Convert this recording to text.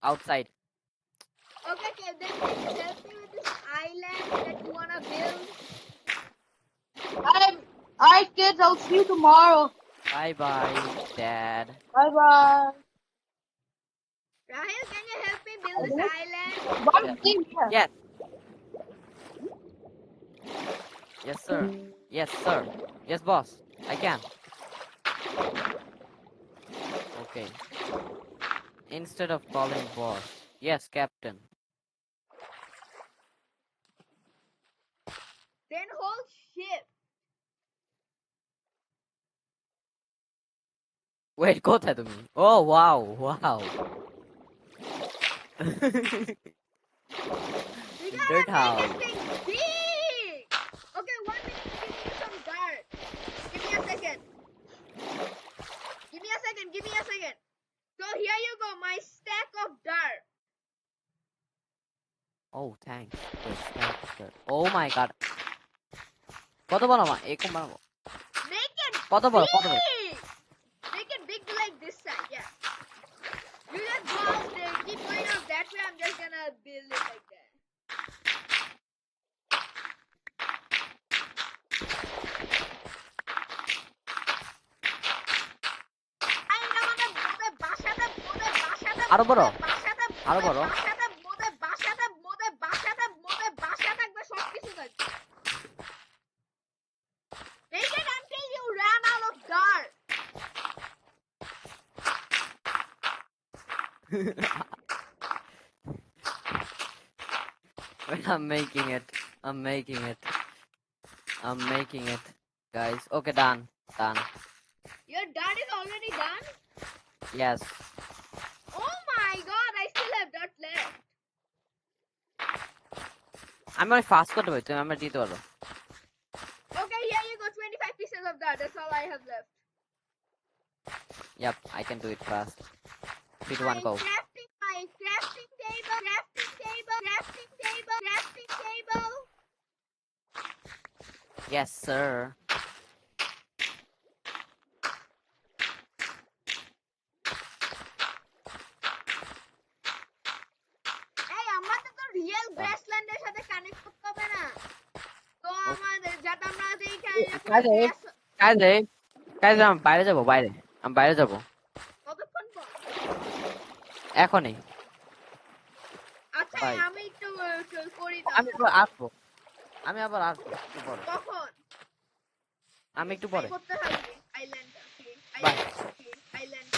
outside. Okay, then can you help me with this island that you wanna build? Alright, kids. I'll see you tomorrow. Bye bye, Dad. Bye bye. Rahil, can you help me build this island? One thing here. Yes. Yes, sir. Yes, sir. Yes, boss. I can. Okay. Instead of calling boss. Yes, captain. Then hold shift. Wait, কোথায় তুমি? Oh, wow, wow. We Dirt gotta make house. this thing big. Okay, 1 minute. Give me some dirt. Give me a second. Give me a second. Give me a second. So here you go, my stack of dirt. Oh, thanks. Yes, sir. Oh my god. কত বানাবো? এরকম বানাবো। Make it কত বড়? কত বড়? big. Make it big like this side. Yeah. You just go out there. Keep going out that way. I'm just gonna build it like that. আরো বড়? আরো বড়? Make it until you run out of dirt. I'm making it. I'm making it. I'm making it. Guys. Okay, done. Done. Your dirt is already done? Yes. Oh my god, I still have dirt left. আমি অনেক fast করতে পারি, তুমি আমরা দিতে পারো। Okay, here you go, 25 pieces of dirt. That's all I have left. Yep, I can do it fast. 3, 2, 1, go. My crafting table, crafting table, crafting table, crafting table. Yes, sir. এই আমাদের তো real গ্রাসল্যান্ডের সাথে connect করতে হবে না তো আমাদের যাতে আমরা এইখানে কাজে আমি বাইরে যাবো, আমি বাইরে যাবো কতক্ষণ পর এখনই। আচ্ছা আমি একটু করি আমি আসবো, আমি আবার আসবো একটু পরে। কখন? আমি একটু পরে করতে থাকবে আইল্যান্ডটা। আইল্যান্ড